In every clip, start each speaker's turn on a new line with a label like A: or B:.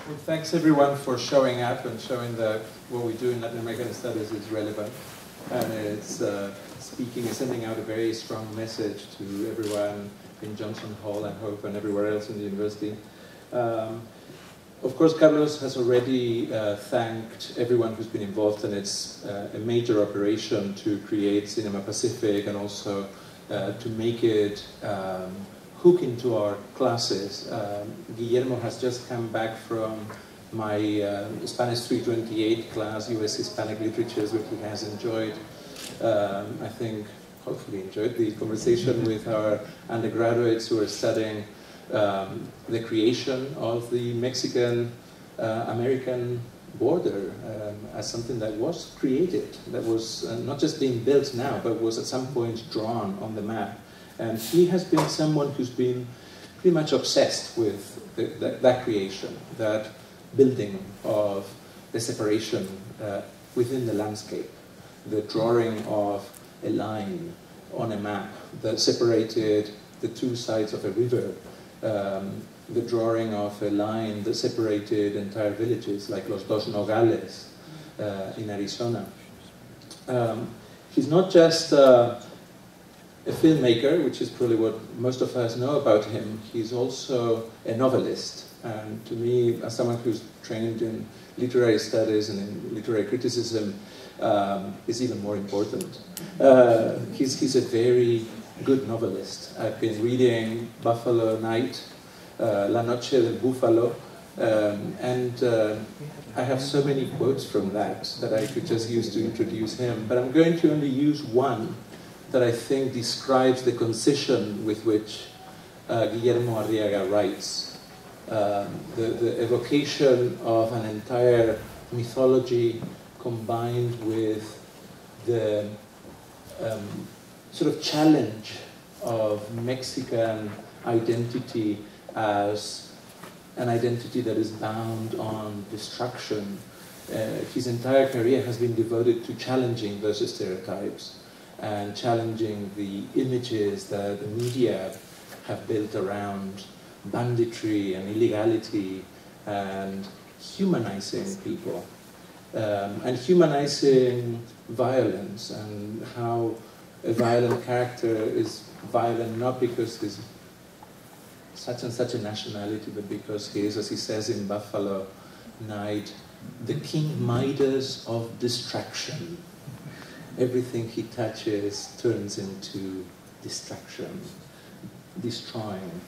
A: Well, thanks everyone for showing up and showing that what we do in Latin American studies is relevant. And it's sending out a very strong message to everyone in Johnson Hall, I hope, and everywhere else in the university. Of course, Carlos has already thanked everyone who's been involved, and it's a major operation to create Cinema Pacific and also to make it hook into our classes. Guillermo has just come back from my Spanish 328 class, US Hispanic Literatures, which he has enjoyed. I think, hopefully enjoyed the conversation with our undergraduates who are studying the creation of the Mexican-American border as something that was created, that was not just being built now, but was at some point drawn on the map. And he has been someone who's been pretty much obsessed with that creation, that building of the separation within the landscape, the drawing of a line on a map that separated the two sides of a river, the drawing of a line that separated entire villages like Los Dos Nogales in Arizona. He's not just a filmmaker, which is probably what most of us know about him. He's also a novelist. And to me, as someone who's trained in literary studies and in literary criticism, is even more important. He's a very good novelist. I've been reading Buffalo Night, La Noche del Búfalo, and I have so many quotes from that I could just use to introduce him. But I'm going to only use one that I think describes the concision with which Guillermo Arriaga writes. The evocation of an entire mythology combined with the sort of challenge of Mexican identity as an identity that is bound on destruction. His entire career has been devoted to challenging those stereotypes and challenging the images that the media have built around banditry and illegality and humanizing people. And humanizing violence, and how a violent character is violent not because he's such and such a nationality, but because he is, as he says in Buffalo Night, the King Midas of distraction. Everything he touches turns into distraction, destroying.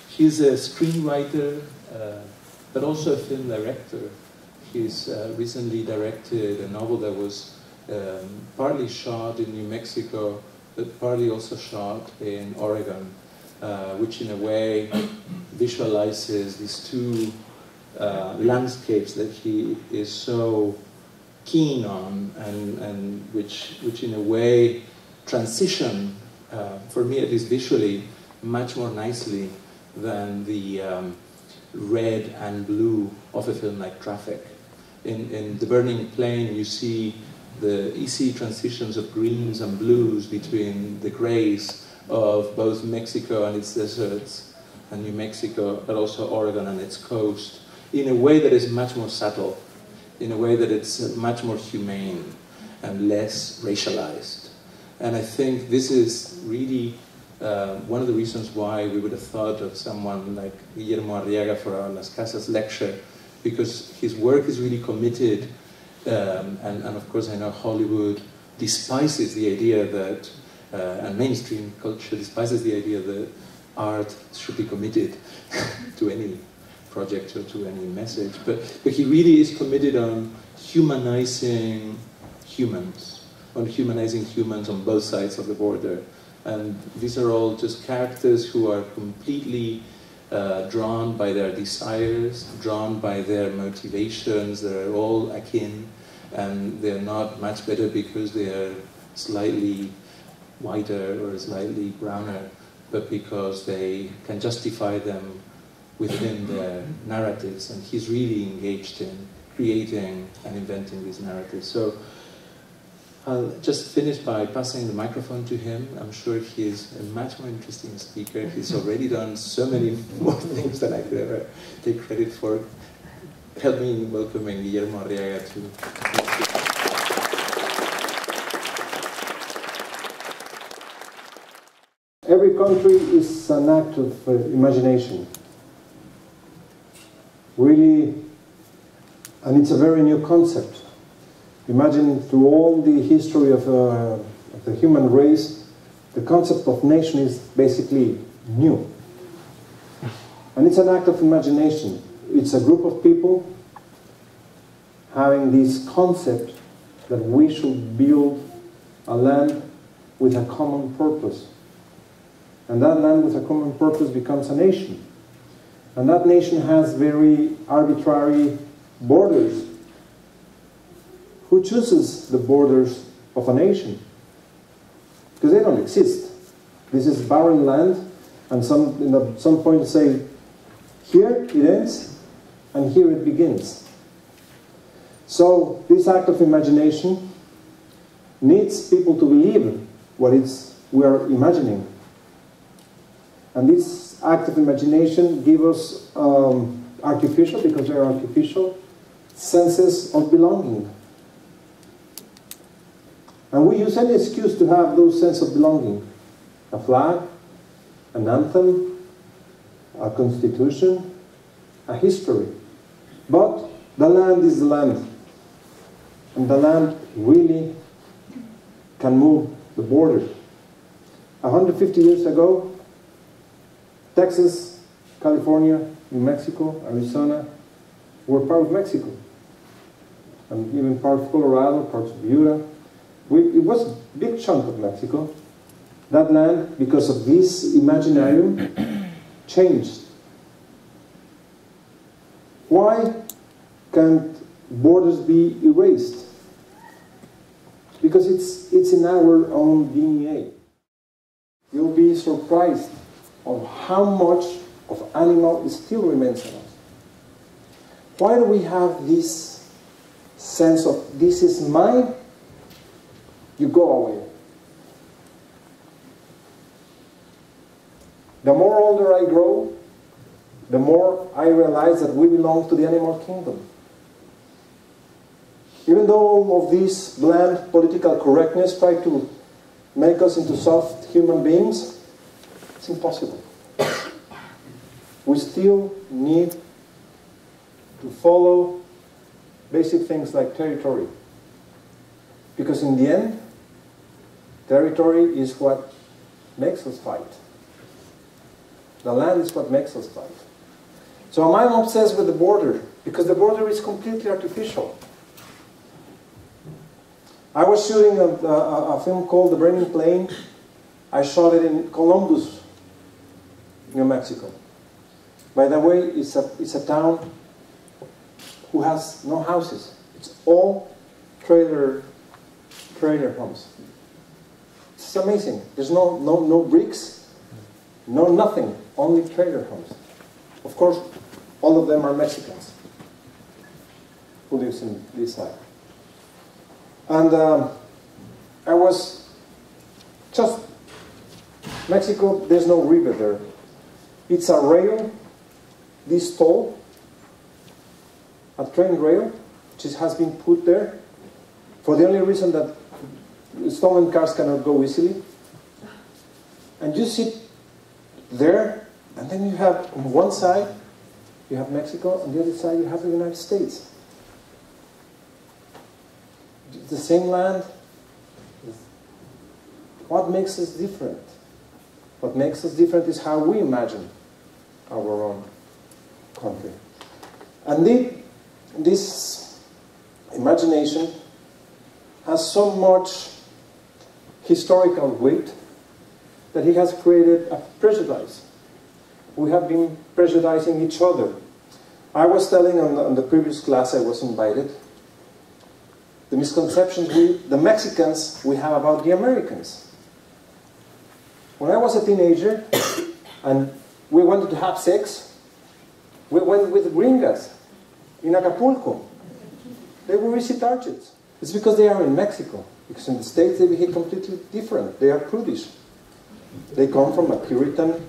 A: He's a screenwriter, but also a film director. He's recently directed a novel that was partly shot in New Mexico, but partly also shot in Oregon, which in a way visualizes these two landscapes that he is so keen on, and which in a way transition, for me at least visually, much more nicely than the red and blue of a film like Traffic. In The Burning Plain, you see the easy transitions of greens and blues between the grays of both Mexico and its deserts, and New Mexico, but also Oregon and its coast, in a way that is much more subtle, in a way that it's much more humane and less racialized. And I think this is really one of the reasons why we would have thought of someone like Guillermo Arriaga for our Las Casas lecture, because his work is really committed, and of course I know Hollywood despises the idea that, and mainstream culture despises the idea that art should be committed to any project or to any message, but he really is committed on humanizing humans, on both sides of the border. And these are all just characters who are completely drawn by their desires, drawn by their motivations. They're all akin, and they're not much better because they are slightly whiter or slightly browner, but because they can justify them within their narratives. And he's really engaged in creating and inventing these narratives. So I'll just finish by passing the microphone to him. I'm sure he's a much more interesting speaker. He's already done so many more things than I could ever take credit for. help me in welcoming Guillermo Arriaga to.
B: Every country is an act of imagination. Really, and it's a very new concept. Imagine through all the history of the human race, the concept of nation is basically new. And it's an act of imagination. It's a group of people having this concept that we should build a land with a common purpose. And that land with a common purpose becomes a nation. And that nation has very arbitrary borders. Who chooses the borders of a nation? Because they don't exist. This is barren land, and at some point say, here it ends, and here it begins. So this act of imagination needs people to believe what we are imagining. And this act of imagination gives us artificial, because they are artificial, senses of belonging. And we use any excuse to have those sense of belonging. A flag, an anthem, a constitution, a history. But the land is the land. And the land really can move the border. 150 years ago, Texas, California, New Mexico, Arizona were part of Mexico. And even part of Colorado, parts of Utah. It was a big chunk of Mexico. That land, because of this imaginarium, changed. Why can't borders be erased? Because it's in our own DNA. You'll be surprised of how much of animal still remains in us. Why do we have this sense of, this is mine, you go away? The more older I grow, the more I realize that we belong to the animal kingdom. Even though all of this bland political correctness try to make us into soft human beings, it's impossible. We still need to follow basic things like territory. Because in the end, territory is what makes us fight. The land is what makes us fight. So I'm obsessed with the border, because the border is completely artificial. I was shooting a film called The Burning Plain. I shot it in Columbus, New Mexico. By the way, it's a town who has no houses. It's all trailer homes. It's amazing. There's no bricks, no nothing, only trailer homes. Of course, all of them are Mexicans who lives in this side. And I was just, Mexico, there's no river there. It's a rail, this tall, a train rail, which has been put there for the only reason that stolen cars cannot go easily. And you sit there, and then you have, on one side, you have Mexico, on the other side you have the United States. The same land. What makes us different? What makes us different is how we imagine our own country. And this imagination has so much historical weight that it has created a prejudice. We have been prejudicing each other. I was telling on the previous class I was invited, the misconceptions the Mexicans we have about the Americans. When I was a teenager and we wanted to have sex, we went with gringas in Acapulco. They were easy targets. It's because they are in Mexico. Because in the States they behave completely different. They are prudish. They come from a Puritan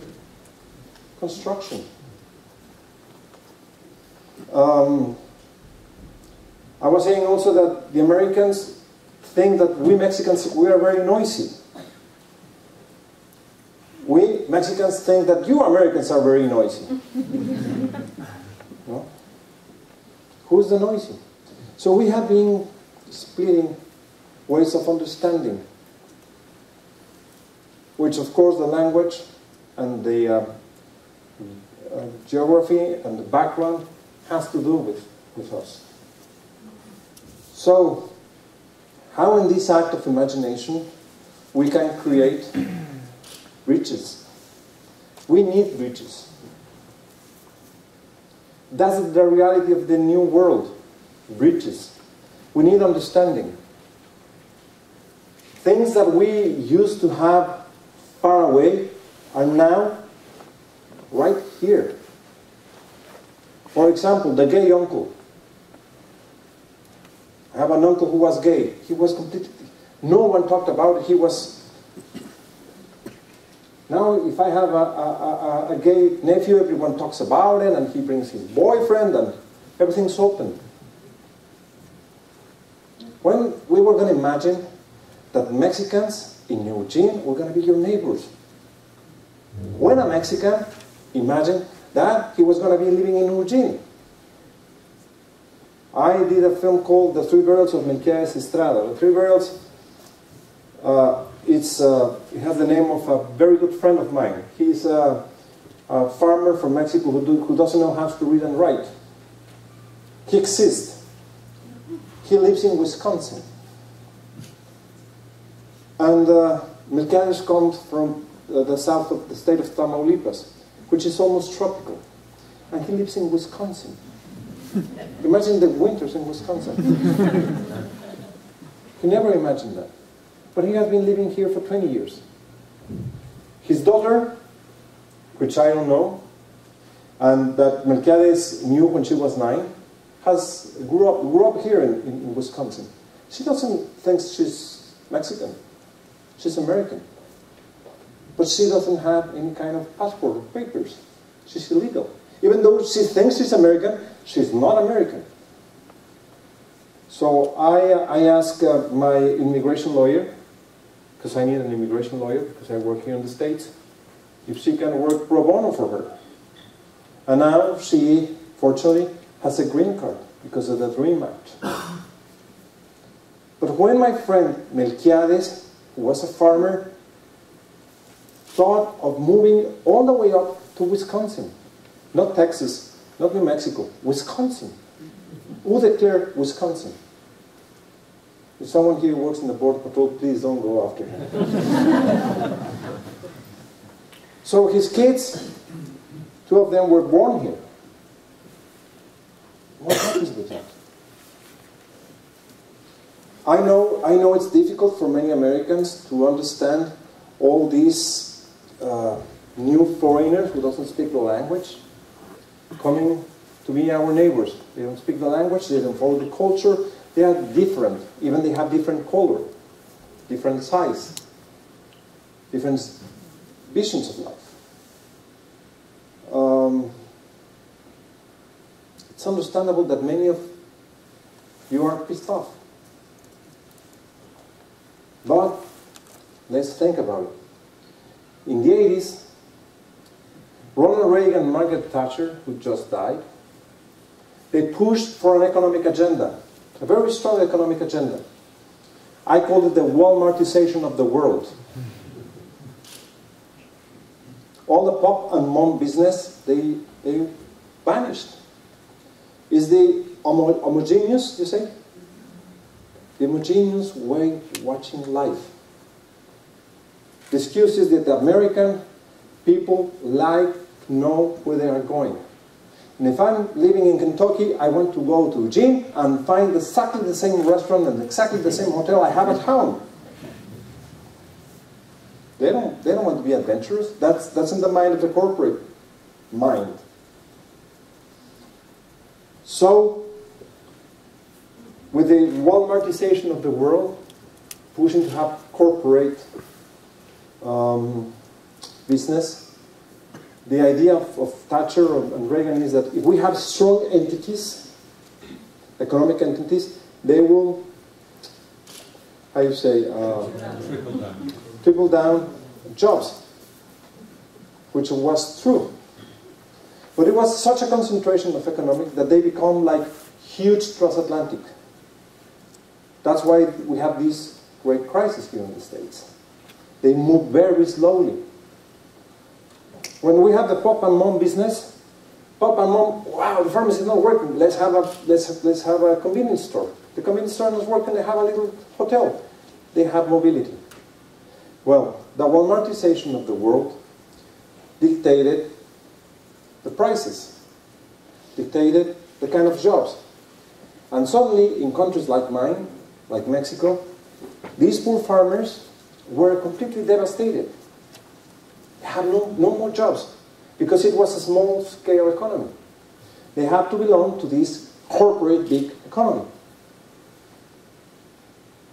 B: construction. I was saying also that the Americans think that we Mexicans, we are very noisy. We Mexicans think that you Americans are very noisy. No? Who's the noisy? So we have been splitting ways of understanding, which of course the language and the geography and the background has to do with us. So, how in this act of imagination we can create bridges? We need bridges. That's the reality of the new world. Bridges. We need understanding. Things that we used to have far away are now right here. For example, the gay uncle. I have an uncle who was gay. He was completely... No one talked about it. He was... Now, if I have a gay nephew, everyone talks about it, and he brings his boyfriend, and everything's open. When we were going to imagine that Mexicans in Eugene were going to be your neighbors. When a Mexican imagined that he was going to be living in Eugene. I did a film called The Three Girls of Melquiades Estrada. The Three Girls, it has the name of a very good friend of mine. He's a farmer from Mexico who doesn't know how to read and write. He exists. He lives in Wisconsin. And Melquiades comes from the south of the state of Tamaulipas, which is almost tropical. And he lives in Wisconsin. Imagine the winters in Wisconsin. He never imagined that. But he has been living here for 20 years. His daughter, which I don't know, and that Melquiades knew when she was 9, grew up here in Wisconsin. She doesn't think she's Mexican. She's American. But she doesn't have any kind of passport or papers. She's illegal. Even though she thinks she's American, she's not American. So I asked my immigration lawyer, because I need an immigration lawyer, because I work here in the States, if she can work pro bono for her. And now she, fortunately, has a green card because of the DREAM Act. But when my friend Melquiades, who was a farmer, thought of moving all the way up to Wisconsin, not Texas, not New Mexico, Wisconsin. Who declared Wisconsin? If someone here works in the Border Patrol, please don't go after him. So his kids, 2 of them were born here. What happens with that? I know it's difficult for many Americans to understand all these new foreigners who doesn't speak the language coming to be our neighbors. They don't speak the language, they don't follow the culture, they are different. Even they have different color, different size, different visions of life. It's understandable that many of you are pissed off. But let's think about it. In the 80s, Ronald Reagan and Margaret Thatcher, who just died, they pushed for an economic agenda, a very strong economic agenda. I called it the Walmartization of the world. All the pop and mom business, they vanished. Is the homogeneous, you say? The homogeneous way of watching life. The excuse is that the American people like to know where they are going. And if I'm living in Kentucky, I want to go to Eugene and find exactly the same restaurant and exactly the same hotel I have at home. They don't want to be adventurous. That's in the mind of the corporate mind. So, with the Walmartization of the world, pushing to have corporate business, the idea of Thatcher and Reagan is that if we have strong entities, economic entities, they will, how you say, trickle down jobs, which was true. But it was such a concentration of economics that they become like huge transatlantic. That's why we have this great crisis here in the States. They move very slowly. When we have the pop and mom business, pop and mom, wow, the pharmacy is not working. Let's have a convenience store. The convenience store is not working. They have a little hotel. They have mobility. Well, the Walmartization of the world dictated the prices, dictated the kind of jobs. And suddenly, in countries like mine, like Mexico, these poor farmers were completely devastated. They had no more jobs because it was a small-scale economy. They had to belong to this corporate big economy.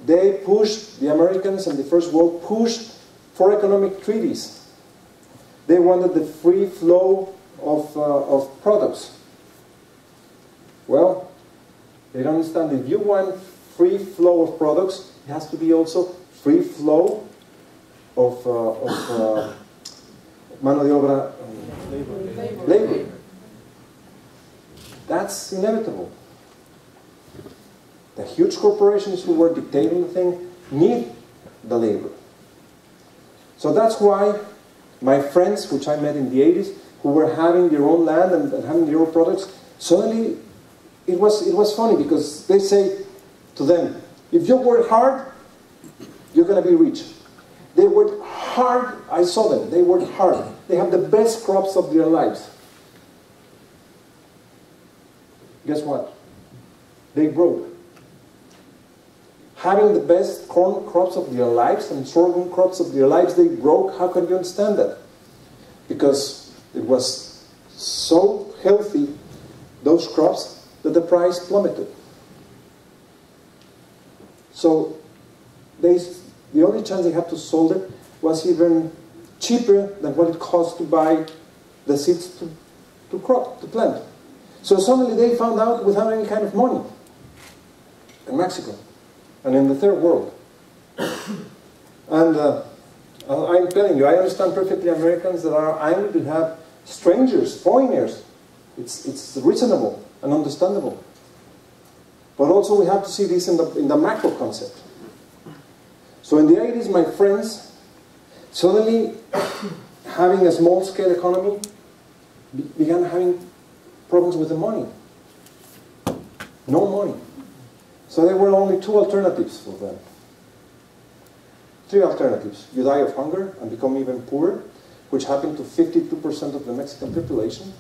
B: They pushed, the Americans and the First World pushed for economic treaties. They wanted the free flow of products. Well, they don't understand. If you want free flow of products, it has to be also free flow of mano de obra, labor. That's inevitable. The huge corporations who were dictating the thing need the labor. So that's why my friends, which I met in the 80s, who were having their own land and having their own products, suddenly it was funny because they say to them, if you work hard, you're going to be rich. They worked hard. I saw them. They worked hard. They have the best crops of their lives. Guess what? They broke. Having the best corn crops of their lives and sorghum crops of their lives, they broke. How can you understand that? Because it was so healthy, those crops, that the price plummeted. So the only chance they had to sold it was even cheaper than what it cost to buy the seeds to plant. So suddenly they found out without any kind of money in Mexico and in the third world. And I'm telling you, I understand perfectly Americans that are angry to have strangers, foreigners. It's reasonable and understandable. But also we have to see this in the macro concept. So in the 80s, my friends, suddenly having a small-scale economy, began having problems with the money. No money. So there were only two alternatives for them. Three alternatives. You die of hunger and become even poorer, which happened to 52% of the Mexican population.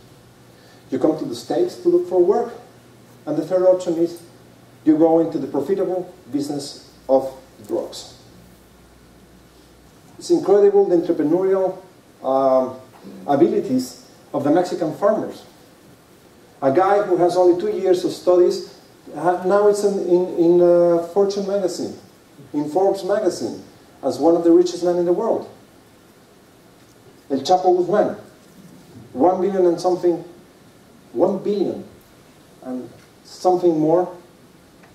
B: You come to the States to look for work. And the third option is you go into the profitable business of drugs. It's incredible the entrepreneurial abilities of the Mexican farmers. A guy who has only 2 years of studies, now it's in Fortune magazine, in Forbes magazine, as one of the richest men in the world. El Chapo Guzman, 1 billion and something, 1 billion and something more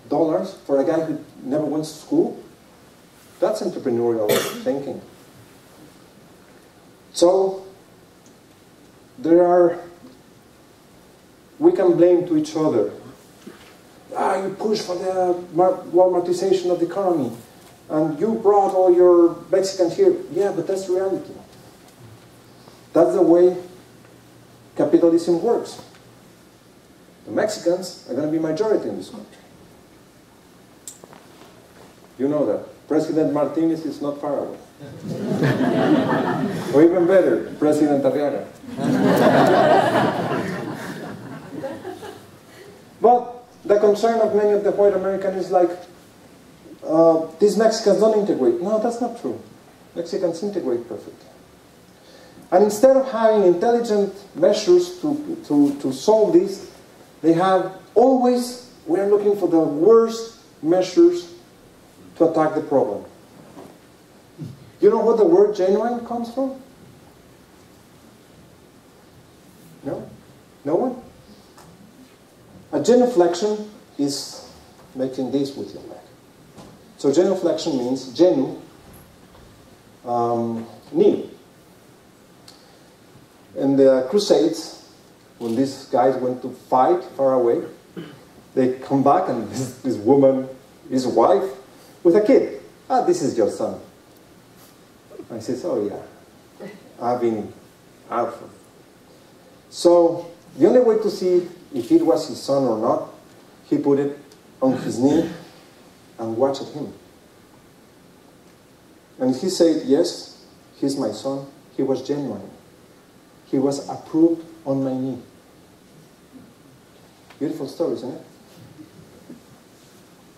B: dollars for a guy who never went to school. That's entrepreneurial thinking. So we can blame to each other. You push for the Walmartization of the economy, and you brought all your Mexicans here. Yeah, but that's reality. That's the way capitalism works. The Mexicans are going to be majority in this country. You know that. President Martinez is not far away. Or even better, President Arriaga. But the concern of many of the white Americans is like, these Mexicans don't integrate. No, that's not true. Mexicans integrate perfectly. And instead of having intelligent measures to solve this, they have always, we are looking for the worst measures to attack the problem. You know what the word genuine comes from? No? No one? A genuflection is making this with your leg. So genuflexion means genu, knee. In the Crusades, when these guys went to fight far away, they come back and this woman, his wife, with a kid. Ah, this is your son. I says, oh yeah, I've been out. So the only way to see if it was his son or not, he put it on his knee and watched him. And he said, yes, he's my son. He was genuine. He was approved on my knee. Beautiful story, isn't it?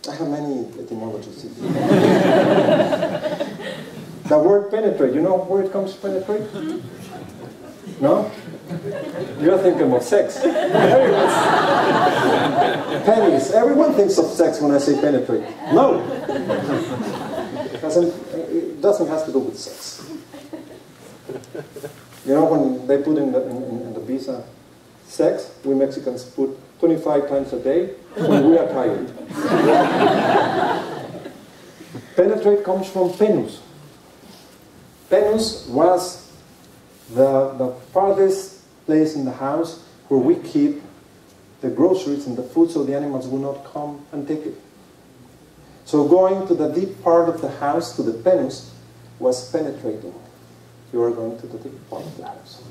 B: I have many etymologies. The word penetrate, you know where it comes from, penetrate? No? You're thinking of sex. Penis. Everyone thinks of sex when I say penetrate. No! It doesn't have to do with sex. You know when they put in the visa sex, we Mexicans put 25 times a day when we are tired. Penetrate comes from penus. Penus was the farthest place in the house where we keep the groceries and the food so the animals will not come and take it. So going to the deep part of the house, to the penus, was penetrating. You are going to the deep part of the house.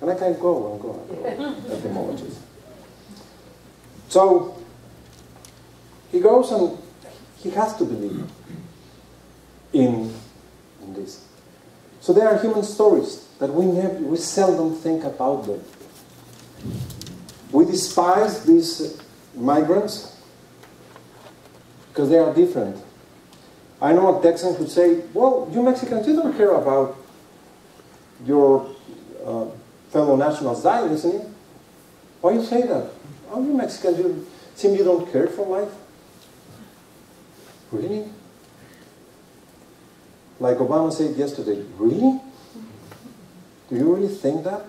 B: And I can go and go and go. Etymologies. So he goes and he has to believe in this. So there are human stories that we seldom think about them. We despise these migrants because they are different. I know a Texan who say, well, you Mexicans, you don't care about your fellow nationals dying, isn't it? Why you say that? Oh, you Mexicans, you don't care for life? Really? Like Obama said yesterday, really? Do you really think that?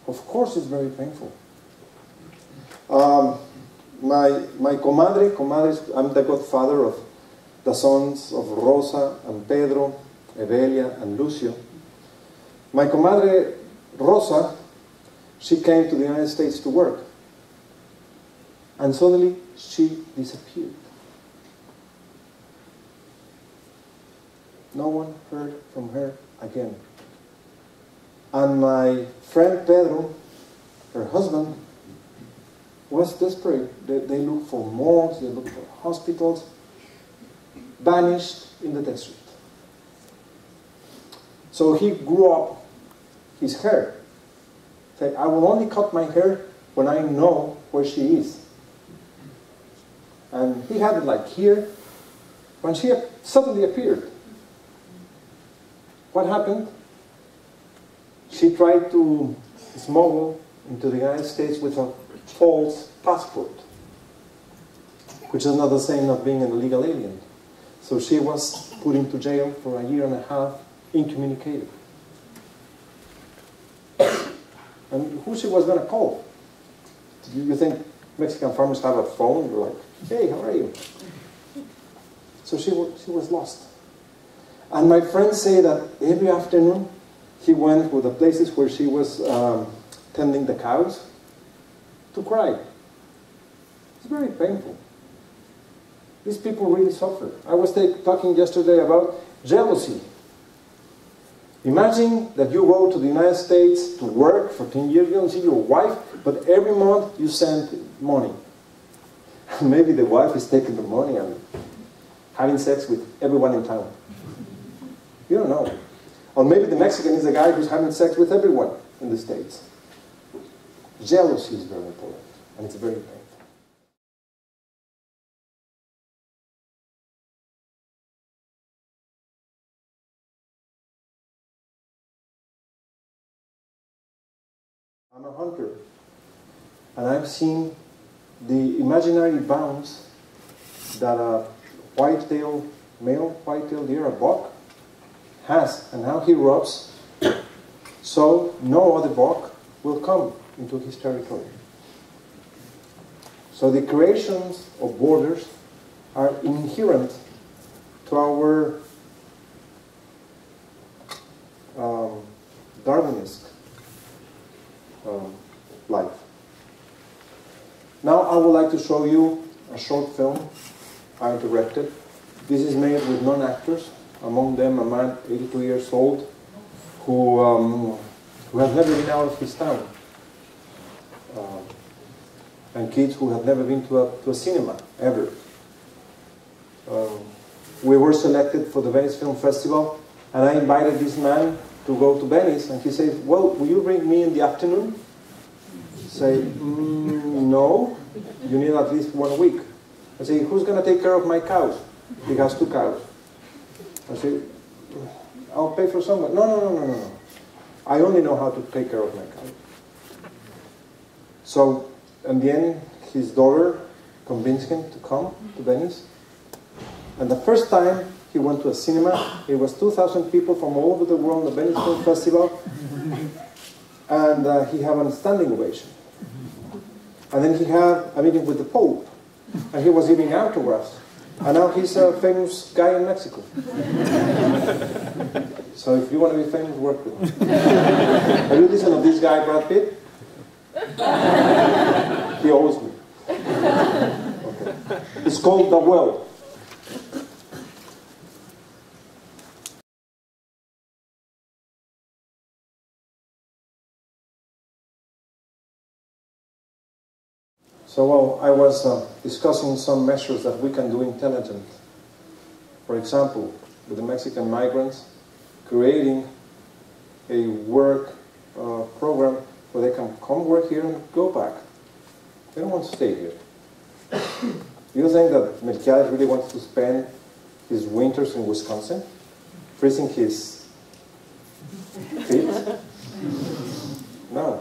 B: Of course it's very painful. My comadre, I'm the godfather of the sons of Rosa and Pedro, Evelia and Lucio. My comadre Rosa, she came to the United States to work. And suddenly she disappeared. No one heard from her again. And my friend Pedro, her husband, was desperate. They looked for morgues, they looked for hospitals, vanished in the desert. So he grew up his hair. Said, I will only cut my hair when I know where she is. And he had it like here, when she suddenly appeared. What happened? She tried to smuggle into the United States with a false passport, which is not the same as being an illegal alien. So she was put into jail for 1.5 years, incommunicated. And who she was going to call? You think Mexican farmers have a phone? You're like, hey, how are you? So she was lost. And my friends say that every afternoon he went to the places where she was tending the cows to cry. It's very painful. These people really suffer. I was talking yesterday about jealousy. Imagine that you go to the United States to work for 10 years, you don't see your wife, but every month you send money. Maybe the wife is taking the money and having sex with everyone in town. You don't know. Or maybe the Mexican is the guy who's having sex with everyone in the States. Jealousy is very important, and it's very painful. I'm a hunter, and I've seen the imaginary bounds that a white-tailed male, white-tailed deer, a buck, has, and how he rubs, so no other buck will come into his territory. So the creations of borders are inherent to our Darwinesque life. Now I would like to show you a short film I directed. This is made with non-actors, among them a man 82 years old who has never been out of his town, and kids who have never been to a cinema, ever. We were selected for the Venice Film Festival, and I invited this man to go to Venice, and he said, well, will you bring me in the afternoon? I say, no, you need at least 1 week. I say, who's going to take care of my cows? He has 2 cows. I say, I'll pay for someone. No. I only know how to take care of my cows. So, in the end, his daughter convinced him to come to Venice. And the first time he went to a cinema, it was 2,000 people from all over the world at the Venice Film Festival. And he had a standing ovation. And then he had a meeting with the Pope. And he was giving autographs. And now he's a famous guy in Mexico. So if you want to be famous, work with him. Have you listened to this guy, Brad Pitt? He owes me. Okay. It's called The Well. So while I was discussing some measures that we can do intelligent, for example, with the Mexican migrants, creating a work program where they can come work here and go back. They don't want to stay here. You think that Melquiades really wants to spend his winters in Wisconsin, freezing his feet? No.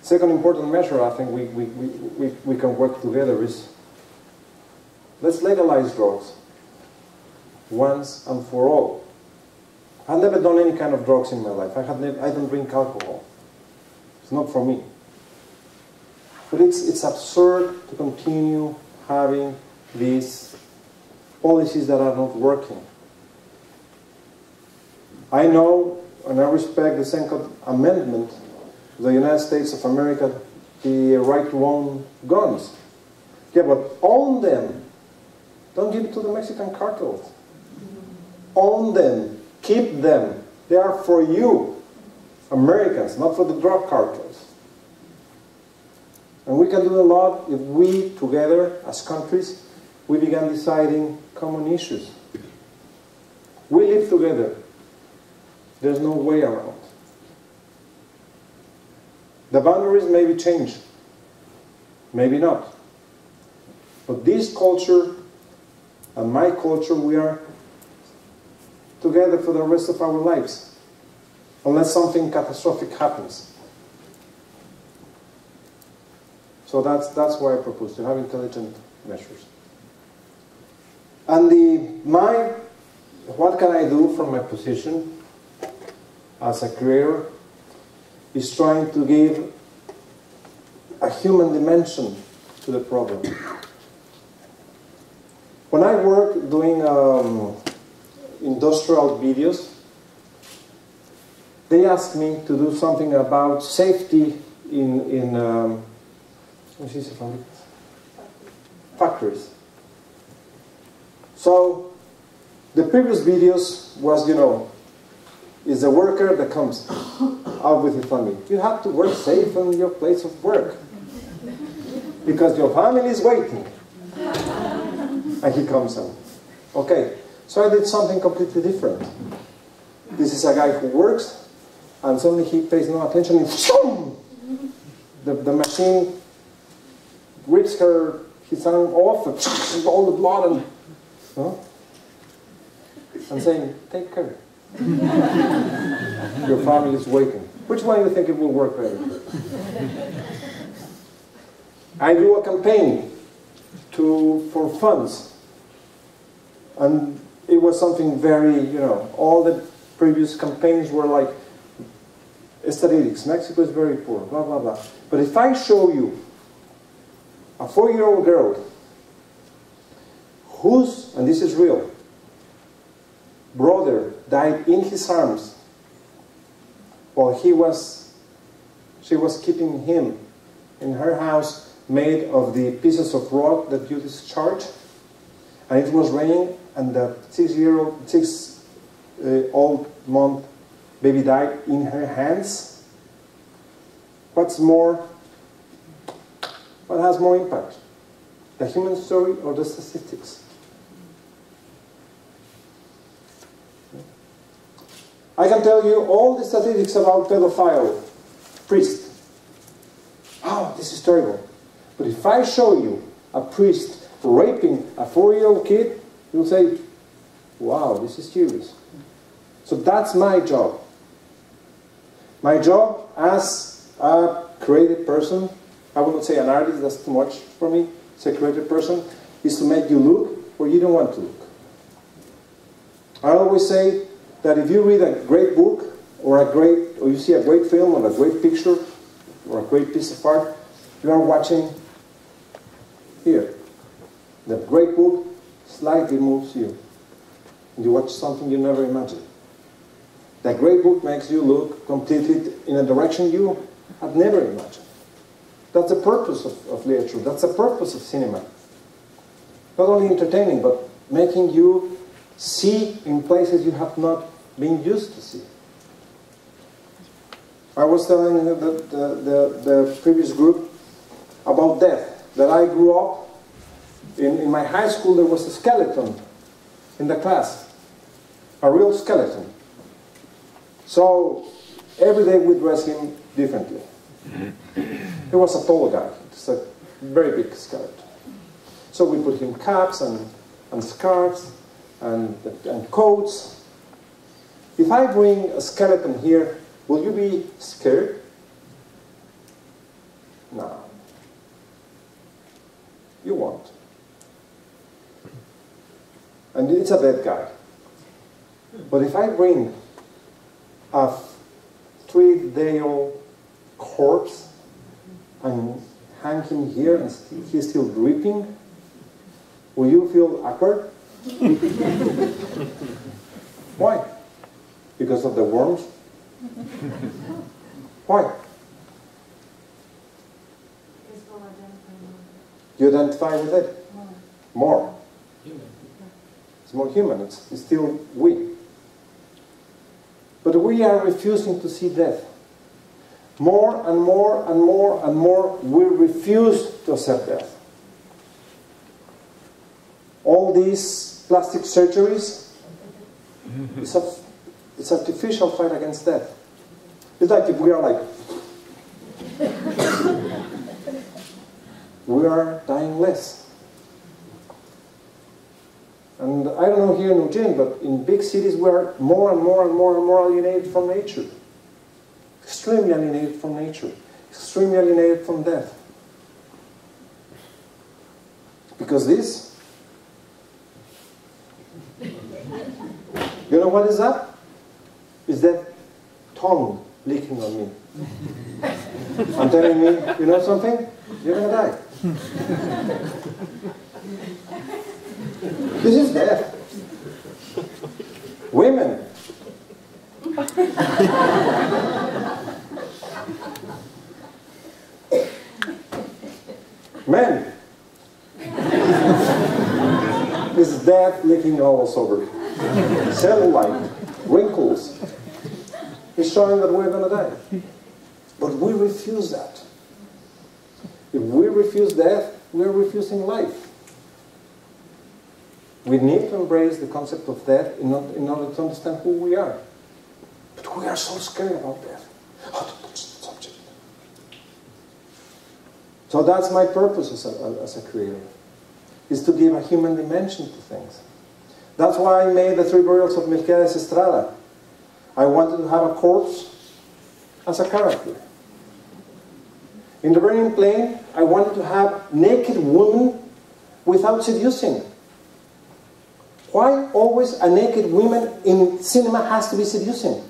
B: Second important measure I think we can work together is, let's legalize drugs once and for all. I've never done any kind of drugs in my life. I don't drink alcohol. It's not for me. But it's absurd to continue having these policies that are not working. I know and I respect the Second Amendment of the United States of America, the right to own guns. Yeah, but own them. Don't give it to the Mexican cartels. Own them. Keep them. They are for you, Americans, not for the drug cartels. And we can do a lot if we, together, as countries, we began deciding common issues. We live together. There's no way around. The boundaries may be changed. Maybe not. But this culture and my culture, we are together for the rest of our lives, unless something catastrophic happens. So that's why I propose to have intelligent measures. And what can I do from my position as a creator is trying to give a human dimension to the problem. When I work doing industrial videos, they ask me to do something about safety in factories. So the previous videos was, is the worker that comes out with his family. You have to work safe on your place of work because your family is waiting. And he comes out. Okay, so I did something completely different. This is a guy who works, and suddenly he pays no attention, and the machine rips his arm off, and all the blood, and saying, take care. Your family is waiting. Which one do you think it will work better? I do a campaign for funds. And it was something very, all the previous campaigns were like, statistics, Mexico is very poor, blah, blah, blah. But if I show you a 4-year-old girl whose, and this is real, brother died in his arms while she was keeping him in her house made of the pieces of rock that you discharge, and it was raining, and the 6-month baby died in her hands. What has more impact? The human story or the statistics? I can tell you all the statistics about pedophile priest. Oh, this is terrible. But if I show you a priest raping a 4-year-old kid, you'll say, wow, this is serious. So that's my job. My job as a creative person, I would not say an artist, that's too much for me. As a creative person, is to make you look where you don't want to look. I always say that if you read a great book, or you see a great film, or a great picture, or a great piece of art, you are watching here. The great book slightly moves you. And you watch something you never imagined. The great book makes you look completely in a direction you had never imagined. That's the purpose of literature. That's the purpose of cinema. Not only entertaining, but making you see in places you have not been used to see. I was telling the previous group about death. That I grew up, in my high school there was a skeleton in the class. A real skeleton. So every day we dress him differently. He was a tall guy. It's a very big skeleton. So we put him caps and scarves and coats. If I bring a skeleton here, will you be scared? No. You won't. And it's a dead guy. But if I bring a 3-day-old corpse and hang him here and he's still dripping, will you feel awkward? Why? Because of the worms? Why? You identify with it? More. It's more human. It's still we. But we are refusing to see death. More and more and more and more, we refuse to accept death. All these plastic surgeries, it's artificial fight against death. It's like if we are like, we are dying less. And I don't know here in Eugene, but in big cities we are more and more and more and more alienated from nature. Extremely alienated from nature. Extremely alienated from death. Because this, you know what is that? Is that tongue licking on me. I'm telling me, you know something? You're going to die. This is death. Women. Men. This is death licking all over. Cellulite, wrinkles. It's showing that we're going to die. But we refuse that. If we refuse death, we're refusing life. We need to embrace the concept of death in order to understand who we are. But we are so scared about death. How to touch the subject. So that's my purpose as a creator, is to give a human dimension to things. That's why I made the 3 burials of Melquiades Estrada. I wanted to have a corpse as a character. In the Burning Plain, I wanted to have naked women without seducing. Why always a naked woman in cinema has to be seducing?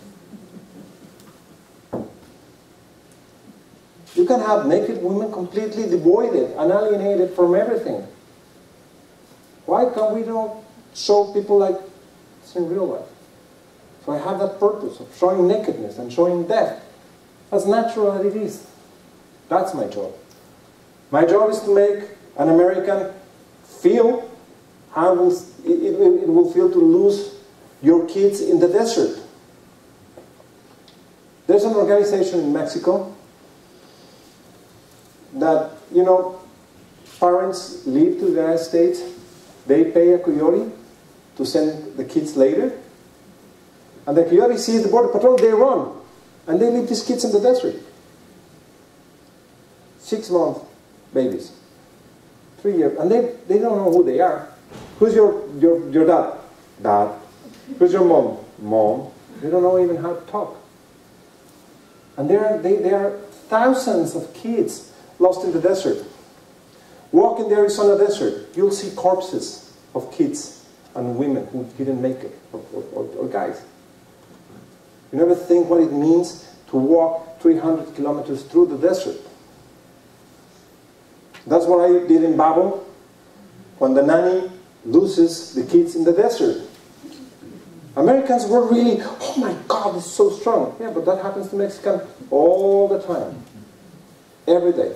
B: You can have naked women completely devoided and alienated from everything. Why can't we not show people like it's in real life? So I have that purpose of showing nakedness and showing death as natural as it is. That's my job. My job is to make an American feel how it will feel to lose your kids in the desert. There's an organization in Mexico that, you know, parents leave to the United States, they pay a coyote to send the kids later, and the coyote sees the border patrol, they run, and they leave these kids in the desert. 6-month babies, 3 years, and they don't know who they are. Who's your dad? Dad. Who's your mom? Mom. They don't know even how to talk. And there are thousands of kids lost in the desert. Walk in the Arizona desert, you'll see corpses of kids and women who didn't make it, or guys. You never think what it means to walk 300 kilometers through the desert. That's what I did in Babel, when the nanny loses the kids in the desert. Americans were really, oh my God, it's so strong. Yeah, but that happens to Mexicans all the time, every day.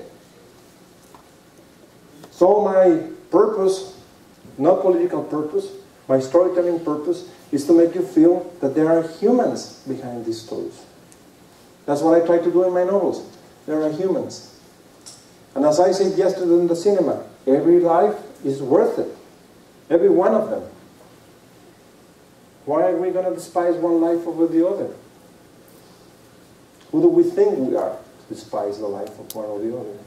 B: So my purpose, not political purpose, my storytelling purpose is to make you feel that there are humans behind these stories. That's what I try to do in my novels. There are humans. And as I said yesterday in the cinema, every life is worth it. Every one of them. Why are we going to despise one life over the other? Who do we think we are to despise the life of one or the other?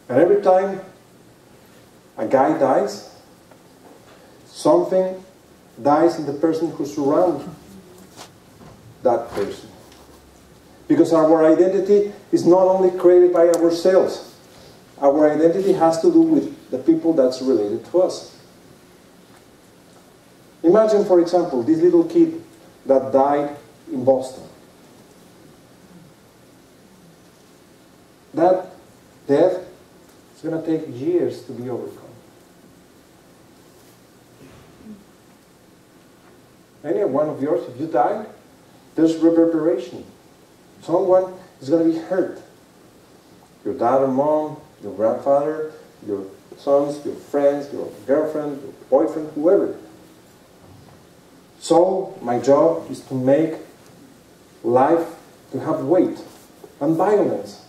B: And every time a guy dies, something dies in the person who surrounds that person. Because our identity is not only created by ourselves. Our identity has to do with the people that's related to us. Imagine, for example, this little kid that died in Boston. That death is going to take years to be overcome. Any one of yours, if you died, there's reverberation. Someone is going to be hurt. Your dad or mom, your grandfather, your sons, your friends, your girlfriend, your boyfriend, whoever. So, my job is to make life to have weight and violence.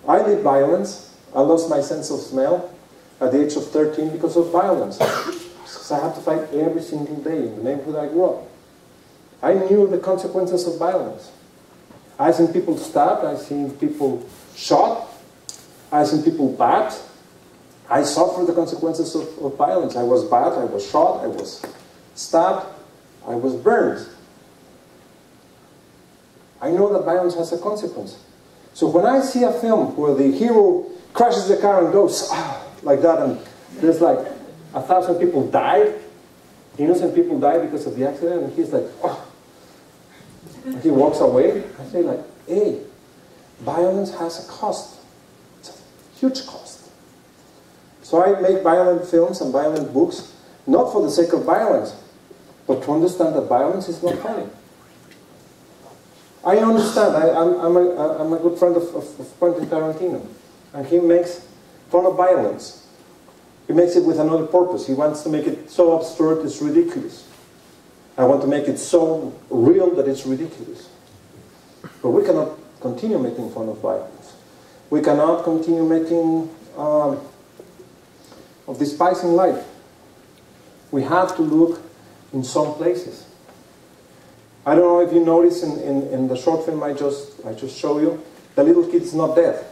B: I did violence. I lost my sense of smell at the age of 13 because of violence. Because I had to fight every single day in the neighborhood I grew up. I knew the consequences of violence. I've seen people stabbed, I've seen people shot, I've seen people battered. I suffered the consequences of violence. I was battered, I was shot, I was stabbed, I was burned. I know that violence has a consequence. So when I see a film where the hero crashes the car and goes like that, and there's like 1,000 people died, innocent people died because of the accident, and he's like, oh, and he walks away, I say like, hey, violence has a cost. It's a huge cost. So I make violent films and violent books, not for the sake of violence, but to understand that violence is not funny. I understand. I'm a good friend of Quentin Tarantino, and he makes fun of violence. He makes it with another purpose. He wants to make it so absurd it's ridiculous. I want to make it so real that it's ridiculous. But we cannot continue making fun of violence. We cannot continue making of despising life. We have to look in some places. I don't know if you notice in the short film I just showed you, the little kid is not dead.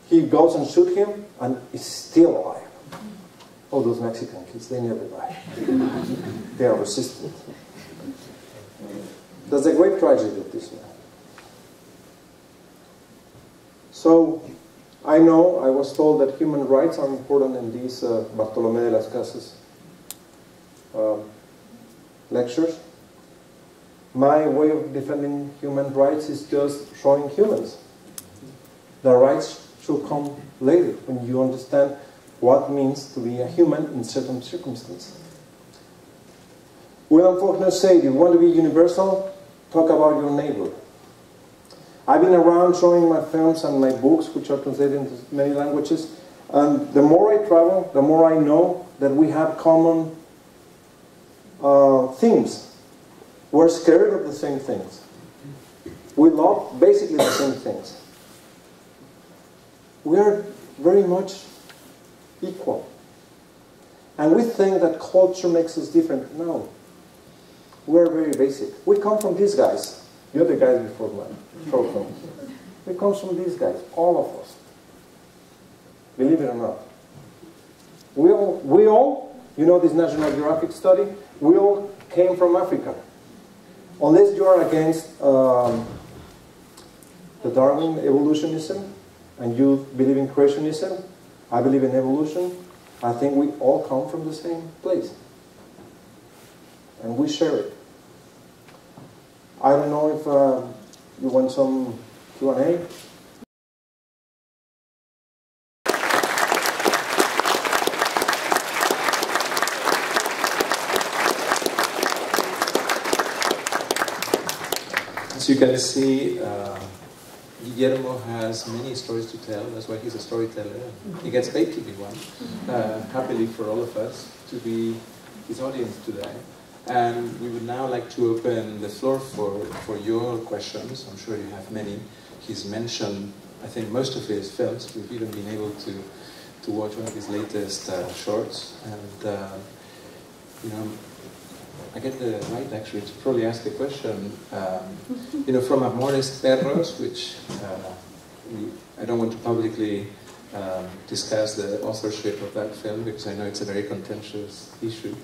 B: He goes and shoots him and is still alive. Oh, those Mexican kids, they never die. They are resistant. That's the great tragedy of this man. So, I know, I was told that human rights are important in these Bartolome de Las Casas lectures. My way of defending human rights is just showing humans. The rights should come later, when you understand what it means to be a human in certain circumstances. William Faulkner said, if you want to be universal, talk about your neighbor. I've been around showing my films and my books, which are translated into many languages, and the more I travel, the more I know that we have common themes. We're scared of the same things. We love basically the same things. We are very much equal. And we think that culture makes us different. No. We're very basic. We come from these guys. The other guys before mine. We come from these guys, all of us. Believe it or not. We all, you know this National Geographic study, we all came from Africa. Unless you are against the Darwin evolutionism and you believe in creationism, I believe in evolution, I think we all come from the same place. And we share it. I don't know if you want some Q&A.
A: As you can see, Guillermo has many stories to tell. That's why he's a storyteller. He gets paid to be one. Happily for all of us to be his audience today. And we would now like to open the floor for your questions. I'm sure you have many. He's mentioned, I think, most of his films. We've even been able to watch one of his latest shorts. And, you know, I get the right, actually, to probably ask the question. You know, from Amores Perros, which I don't want to publicly discuss the authorship of that film, because I know it's a very contentious issue.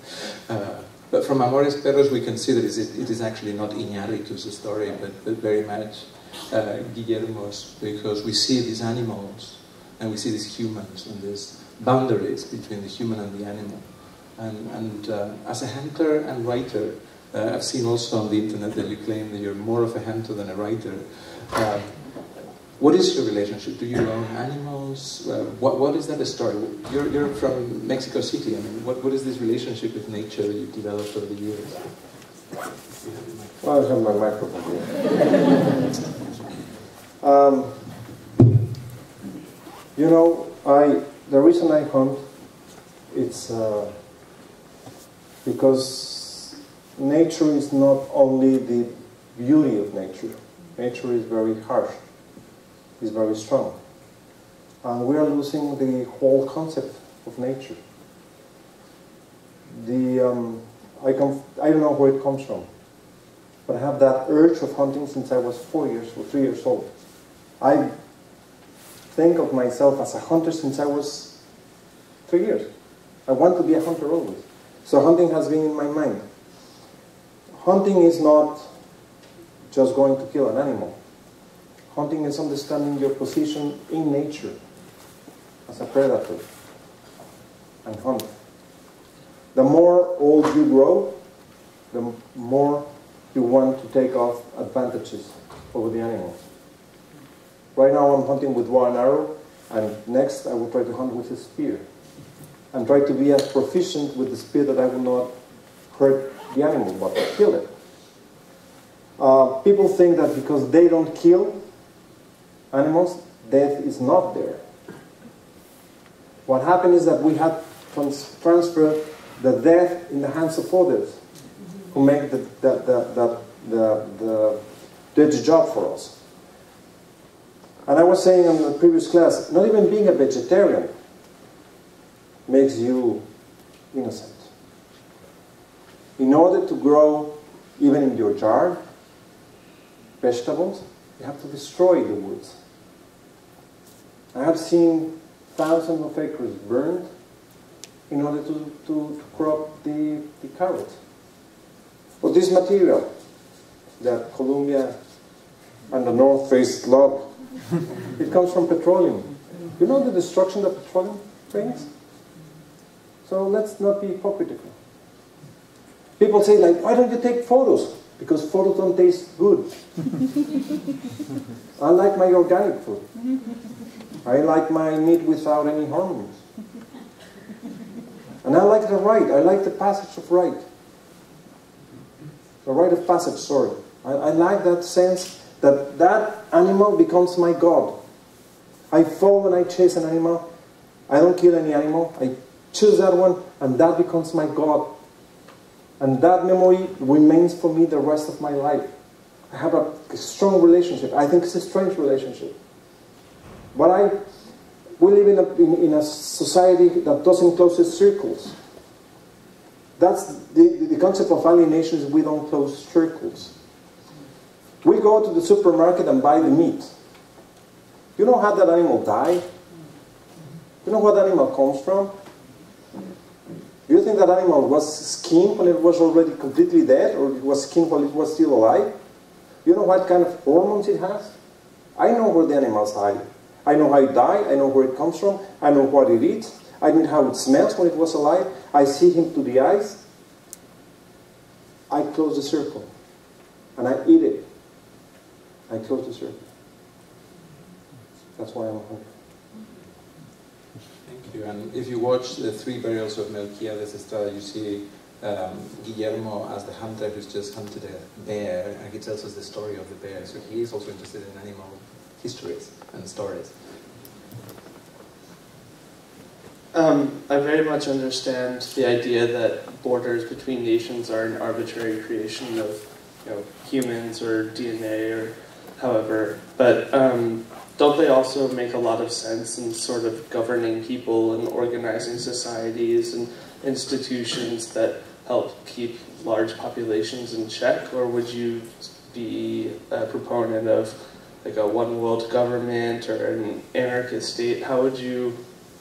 A: But from Amores Perros, we can see that it is actually not Iñárritu's story, but very much Guillermo's, because we see these animals, and we see these humans, and these boundaries between the human and the animal. And as a hunter and writer, I've seen also on the internet that you claim that you're more of a hunter than a writer. What is your relationship? Do you own animals? What is that a story? You're from Mexico City. I mean, what is this relationship with nature that you've developed over the years?
B: Well, I have my microphone here. You know, the reason I hunt, it's because nature is not only the beauty of nature. Nature is very harsh. Is very strong. And we are losing the whole concept of nature. I don't know where it comes from, but I have that urge of hunting since I was 4 years or 3 years old. I think of myself as a hunter since I was 3 years. I want to be a hunter always. So hunting has been in my mind. Hunting is not just going to kill an animal. Hunting is understanding your position in nature as a predator and hunt. The more old you grow, the more you want to take off advantages over the animals. Right now I'm hunting with bow and arrow, and next I will try to hunt with a spear. And try to be as proficient with the spear that I will not hurt the animal, but kill it. People think that because they don't kill animals, death is not there. What happened is that we have transferred the death in the hands of others who make the dirty job for us. And I was saying in the previous class, not even being a vegetarian makes you innocent. In order to grow, even in your yard, vegetables, you have to destroy the woods. I have seen thousands of acres burned in order to crop the carrots. But this material that Colombia and the North Face love, it comes from petroleum. You know the destruction that petroleum brings? So let's not be hypocritical. People say, like, why don't you take photos? because photos don't taste good. I like my organic food. I like my meat without any hormones. And I like the rite. I like the passage of rite. The rite of passage, sorry. I like that sense that that animal becomes my God. I follow and I chase an animal. I don't kill any animal. I choose that one, and that becomes my God. And that memory remains for me the rest of my life. I have a strong relationship. I think it's a strange relationship. But we live in a society that doesn't close its circles. That's the concept of alienation is we don't close circles. We go to the supermarket and buy the meat. You know how that animal died? You know where that animal comes from? Do you think that animal was skinned when it was already completely dead, or it was skinned while it was still alive? You know what kind of hormones it has? I know where the animals died. I know how it died. I know where it comes from. I know what it eats. I know how it smells when it was alive. I see him to the eyes. I close the circle. And I eat it. I close the circle. That's why I'm hungry.
A: Thank you. And if you watch the 3 Burials of Melquiades Estrada, you see Guillermo as the hunter who's just hunted a bear, and he tells us the story of the bear. So he is also interested in animal histories and stories.
C: I very much understand the idea that borders between nations are an arbitrary creation of, humans or DNA or however, but don't they also make a lot of sense in sort of governing people and organizing societies and institutions that help keep large populations in check? Or would you be a proponent of like a one world government or an anarchist state? How would you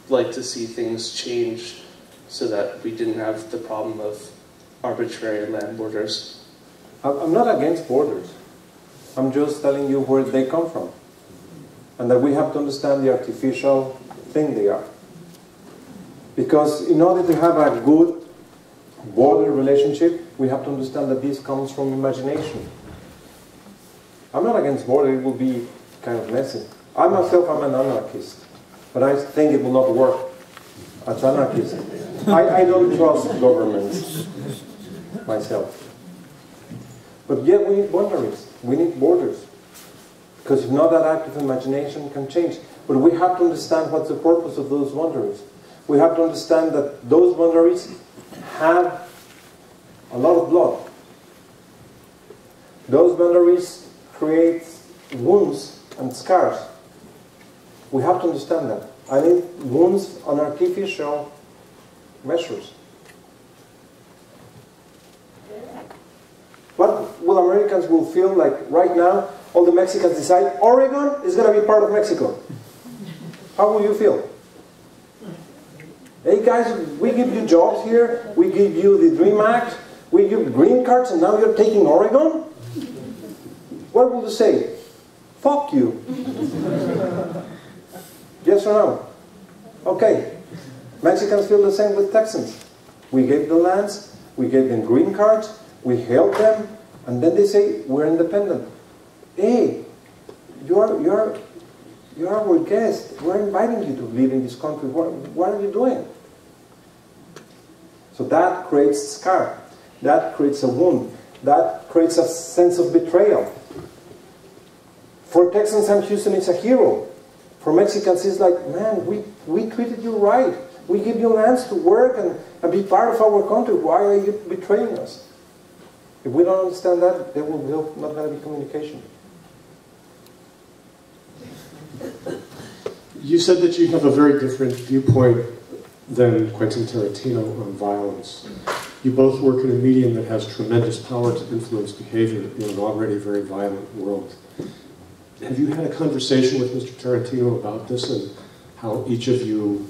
C: like to see things change so that we didn't have the problem of arbitrary land borders?
B: I'm not against borders. I'm just telling you where they come from. And that we have to understand the artificial thing they are. Because in order to have a good border relationship, we have to understand that this comes from imagination. I'm not against border, it will be kind of messy. I myself am an anarchist, but I think it will not work as anarchist. I don't trust governments myself. But yet we need boundaries, we need borders. Because if not, that active imagination can change. But we have to understand what's the purpose of those boundaries. We have to understand that those boundaries have a lot of blood. Those boundaries create wounds and scars. We have to understand that. I need wounds on artificial measures. What will Americans will feel like right now? All the Mexicans decide Oregon is going to be part of Mexico. How will you feel? Hey guys, we give you jobs here, we give you the DREAM Act, we give green cards, and now you're taking Oregon? What will you say? Fuck you. Yes or no? Okay. Mexicans feel the same with Texans. We gave the lands, we gave them green cards, we helped them, and then they say, we're independent. Hey, you're our guest. We're inviting you to live in this country. What are you doing? So that creates a scar. That creates a wound. That creates a sense of betrayal. For Texans and Houston, it's a hero. For Mexicans, it's like, man, we treated you right. We give you lands to work and be part of our country. Why are you betraying us? If we don't understand that, there will not going to be communication.
D: You said that you have a very different viewpoint than Quentin Tarantino on violence. You both work in a medium that has tremendous power to influence behavior in an already very violent world. Have you had a conversation with Mr. Tarantino about this and how each of you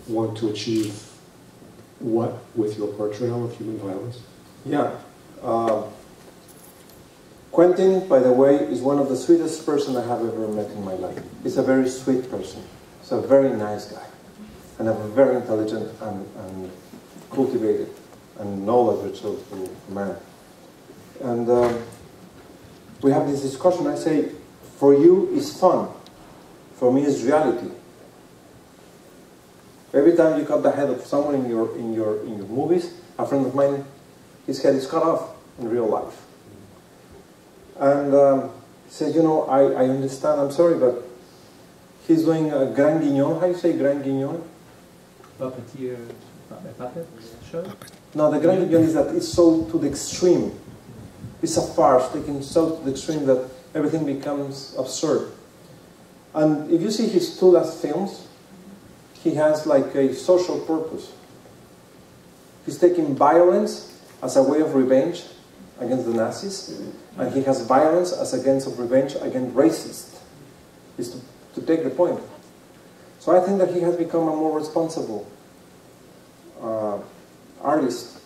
D: want to achieve what with your portrayal of human violence?
B: Yeah. Quentin, by the way, is one of the sweetest person I have ever met in my life. He's a very sweet person. He's a very nice guy. And a very intelligent and cultivated and knowledgeable man. And we have this discussion. I say, for you it's fun. For me it's reality. Every time you cut the head of someone in your movies, a friend of mine, his head is cut off in real life. And he said, you know, I understand, I'm sorry, but he's doing a Grand Guignol. How do you say Grand Guignol?
E: Puppeteer, puppet show?
B: No, the Grand Guignol is that it's so to the extreme. It's a farce taken so to the extreme that everything becomes absurd. And if you see his two last films, he has like a social purpose. He's taking violence as a way of revenge against the Nazis, and he has violence as against of revenge against racists. Is to take the point. So I think that he has become a more responsible artist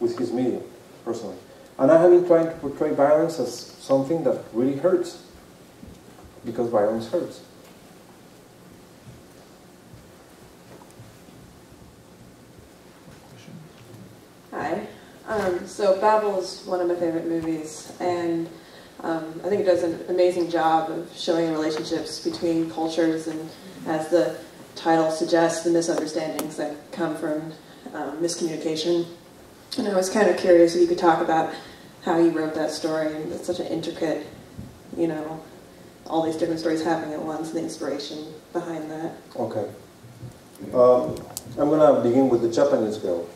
B: with his media, personally. And I have been trying to portray violence as something that really hurts, because violence hurts.
F: Hi. So Babel is one of my favorite movies, and I think it does an amazing job of showing relationships between cultures, and as the title suggests, the misunderstandings that come from miscommunication. And I was kind of curious if you could talk about how you wrote that story, and it's such an intricate, you know, all these different stories happening at once, and the inspiration behind that.
B: Okay. I'm going to begin with the Japanese girl.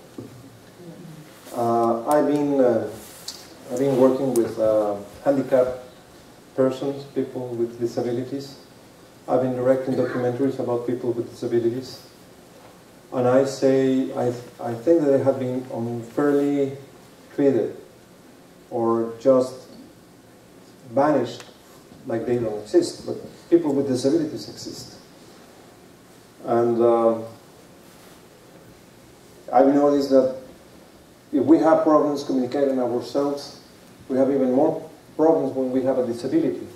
B: I've been working with handicapped persons, people with disabilities. I've been directing documentaries about people with disabilities. And I say, I think that they have been unfairly treated or just banished like they don't exist, but people with disabilities exist. And I've noticed that if we have problems communicating ourselves, we have even more problems when we have a disability.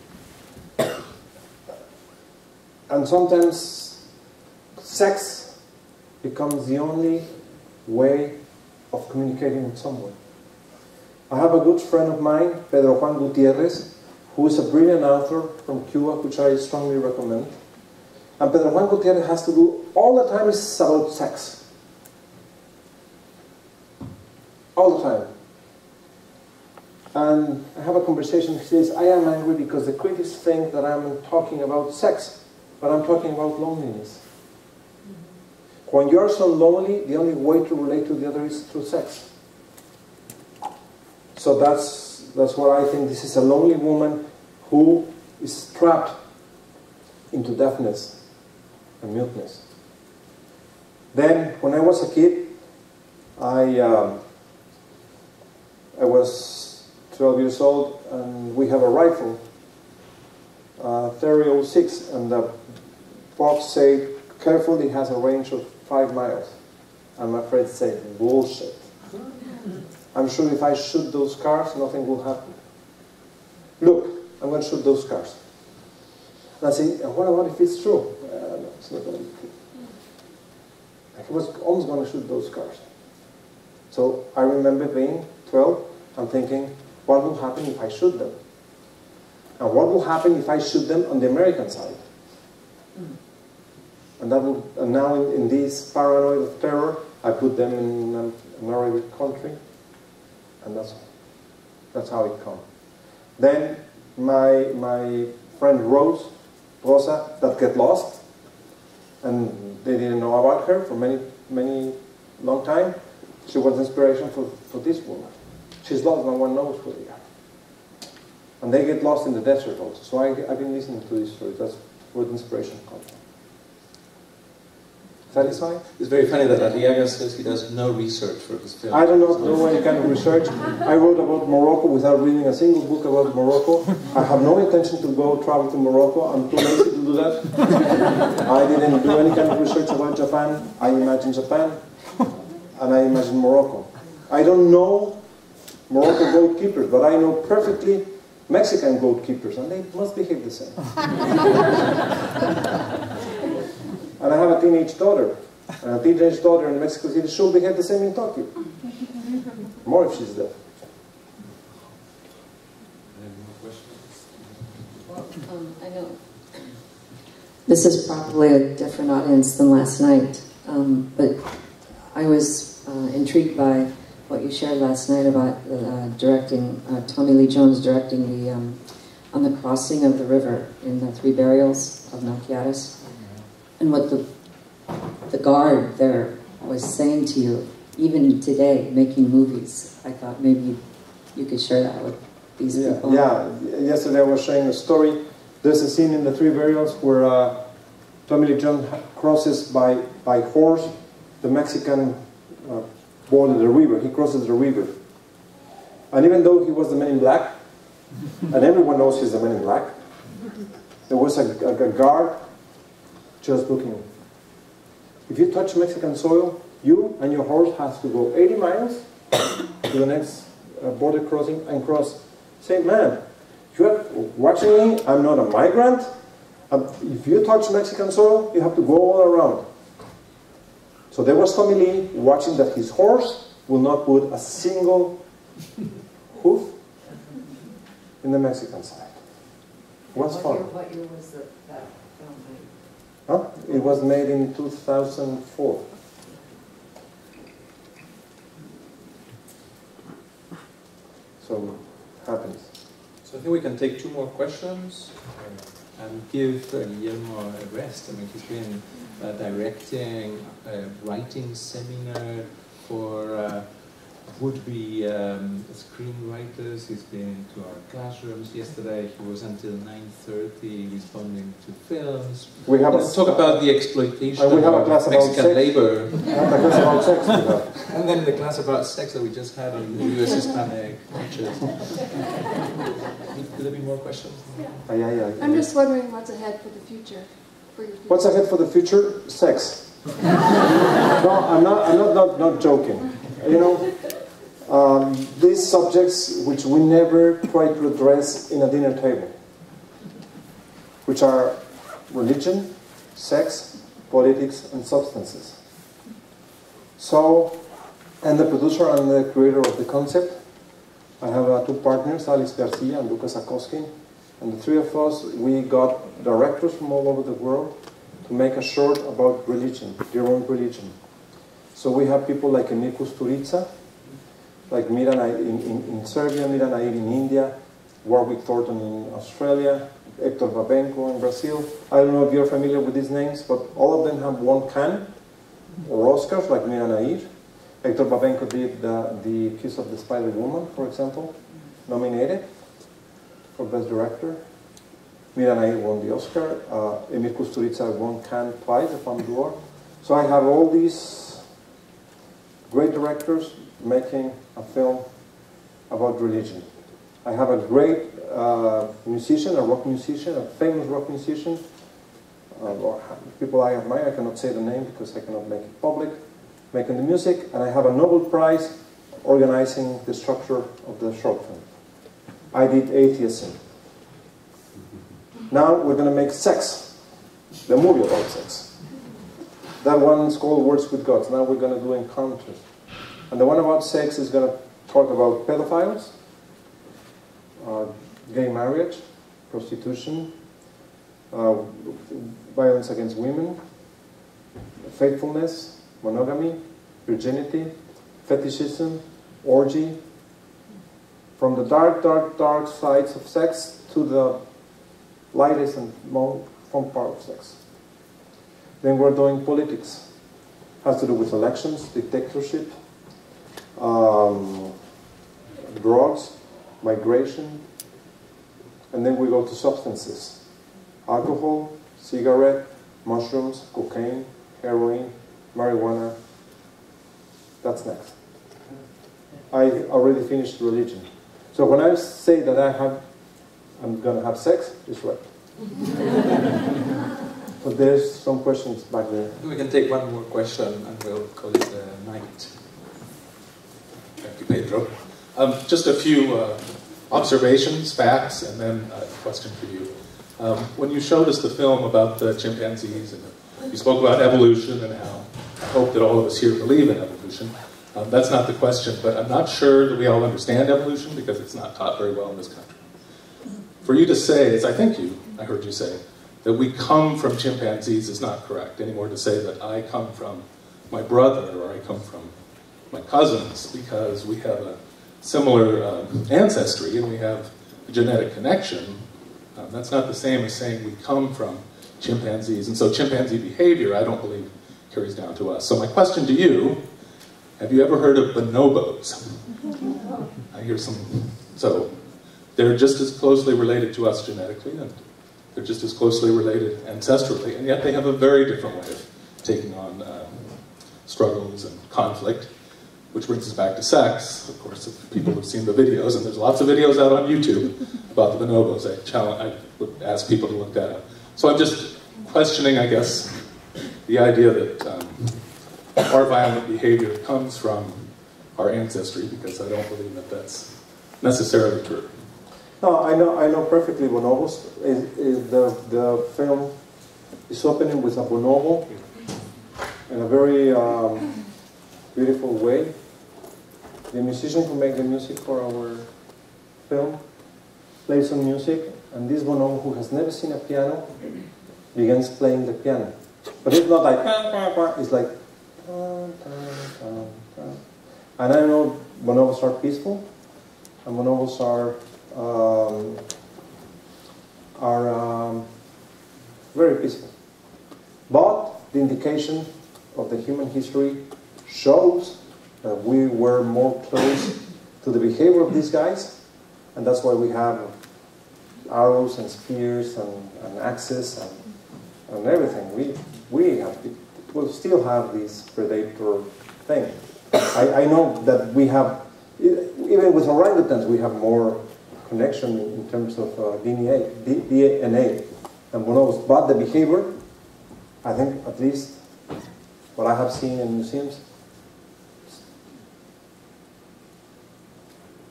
B: And sometimes sex becomes the only way of communicating with someone. I have a good friend of mine, Pedro Juan Gutierrez, who is a brilliant author from Cuba, which I strongly recommend. And Pedro Juan Gutierrez has to do, all the time is about sex. All the time. And I have a conversation, he says, I am angry because the critics think that I'm talking about sex, but I'm talking about loneliness. When you are so lonely, the only way to relate to the other is through sex. So that's what I think. This is a lonely woman who is trapped into deafness and muteness. Then, when I was a kid, I was 12 years old, and we have a rifle, 3006, and the box said, careful, it has a range of 5 miles. And my friend said, bullshit. I'm sure if I shoot those cars, nothing will happen. Look, I'm going to shoot those cars. And I say, what about if it's true? No, it's not going to be true. I was almost going to shoot those cars. So I remember being 12 and thinking, what will happen if I shoot them? And what will happen if I shoot them on the American side? And that will, and now in this paranoid of terror, I put them in an Arabic country, and that's how it comes. Then my friend Rosa, that get lost, and they didn't know about her for many long time. She was inspiration for this woman. She's lost, no one knows where they are. And they get lost in the desert also. So I've been listening to these stories. That's where the inspiration comes from. Satisfied?
A: It's very funny that Arriaga says he does no research for his film.
B: I do not do any kind of research. I wrote about Morocco without reading a single book about Morocco. I have no intention to go travel to Morocco. I'm too lazy to do that. I didn't do any kind of research about Japan. I imagine Japan, and I imagine Morocco. I don't know Morocco goalkeepers, but I know perfectly Mexican goalkeepers, and they must behave the same. And I have a teenage daughter. And a teenage daughter in Mexico City should behave the same in Tokyo. More if she's there.
G: know this is probably a different audience than last night, but I was intrigued by what you shared last night about directing, Tommy Lee Jones directing the on the crossing of the river in the Three Burials of Melquiades, and what the guard there was saying to you, even today, making movies. I thought maybe you could share that with these people.
B: Yeah, yesterday I was sharing a story. There's a scene in the Three Burials where Tommy Lee Jones crosses by horse the Mexican border, the river. He crosses the river. And even though he was the Man in Black, and everyone knows he's the Man in Black, there was a guard just looking. If you touch Mexican soil, you and your horse have to go 80 miles to the next border crossing and cross. Say, man, you are watching me, I'm not a migrant. If you touch Mexican soil, you have to go all around. So there was Tommy Lee watching that his horse will not put a single hoof in the Mexican side. What's fun?
G: What year was that film made?
B: Huh? It was made in 2004. So, happens.
A: So I think we can take 2 more questions and give Guillermo a rest. I mean, he's been directing a writing seminar for would-be screenwriters. He's been to our classrooms. Yesterday he was until 9:30 responding to films.
B: We have
A: talk about the exploitation
B: we have a
A: of
B: class about
A: Mexican
B: sex.
A: labor.
B: We have a class about sex we have.
A: And then the class about sex that we just had on the US Hispanic cultures. Could there be more questions?
B: Yeah.
H: I'm just wondering what's ahead for the future.
B: What's ahead for the future? Sex. No, I'm not joking. You know, these subjects which we never try to address in a dinner table, which are religion, sex, politics, and substances. So, and the producer and the creator of the concept, I have 2 partners, Alex Garcia and Lucas Akoskin, and the 3 of us, we got directors from all over the world to make a short about religion, their own religion. So we have people like Emil Kusturica, like Mira in Serbia, Mira Nair in India, Warwick Thornton in Australia, Hector Babenco in Brazil. I don't know if you're familiar with these names, but all of them have won Cannes or Oscars, like Mira Nair. Hector Babenco did the Kiss of the Spider Woman, for example, nominated for Best Director. Mira Nair won the Oscar. Emil Kusturica won Cannes twice, the Palme d'Or. So I have all these great directors making a film about religion. I have a great musician, a rock musician, a famous rock musician, or people I admire. I cannot say the name because I cannot make it public, making the music, and I have a Nobel Prize organizing the structure of the short film. I did atheism. Now we're going to make sex, the movie about sex. That one's called Words with Gods. Now we're going to do encounters. And the one about sex is going to talk about pedophiles, gay marriage, prostitution, violence against women, faithfulness, monogamy, virginity, fetishism, orgy, from the dark, dark, dark sides of sex to the lightest and most fun part of sex. Then we're doing politics. Has to do with elections, dictatorship, drugs, migration, and then we go to substances. Alcohol, cigarette, mushrooms, cocaine, heroin, marijuana. That's next. I already finished religion. So when I say that I'm going to have sex, it's right. So there's some questions back there.
A: We can take one more question and we'll call it a night.
I: Thank you, Pedro. Just a few observations, facts, and then a question for you. When you showed us the film about the chimpanzees, and you spoke about evolution and how I hope that all of us here believe in evolution. That's not the question, but I'm not sure that we all understand evolution because it's not taught very well in this country. For you to say, as I think you I heard you say, that we come from chimpanzees is not correct anymore to say that I come from my brother or I come from my cousins, because we have a similar ancestry and we have a genetic connection. That's not the same as saying we come from chimpanzees. And so chimpanzee behavior, I don't believe, carries down to us. So my question to you, have you ever heard of bonobos? I hear some. So they're just as closely related to us genetically, and they're just as closely related ancestrally, and yet they have a very different way of taking on struggles and conflict, which brings us back to sex. Of course, if people have seen the videos, and there's lots of videos out on YouTube about the bonobos, I would ask people to look that up. So I'm just questioning, I guess, the idea that our violent behavior comes from our ancestry, because I don't believe that that's necessarily true.
B: No, I know perfectly bonobos. The film is opening with a bonobo in a very beautiful way. The musician who made the music for our film plays some music, and this bonobo, who has never seen a piano, begins playing the piano. But it's not like, it's like, and I know bonobos are peaceful, and bonobos are very peaceful. But the indication of the human history shows that we were more close to the behavior of these guys, and that's why we have arrows and spears and axes and everything. We'll still have this predator thing. I know that we have, even with orangutans, we have more connection in terms of DNA and bonobos. But the behavior, I think, at least what I have seen in museums,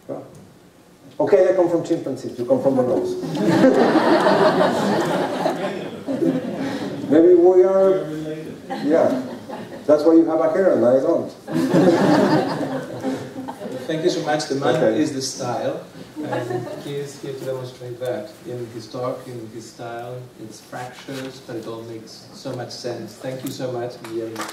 B: well, okay, I come from chimpanzees, you come from bonobos. Maybe we are, yeah. That's why you have a hair and I don't.
A: Thank you so much. The man
B: Okay.
A: is the style, and he is here to demonstrate that in his talk, in his style, its fractures, but it all makes so much sense. Thank you so much, Guillermo.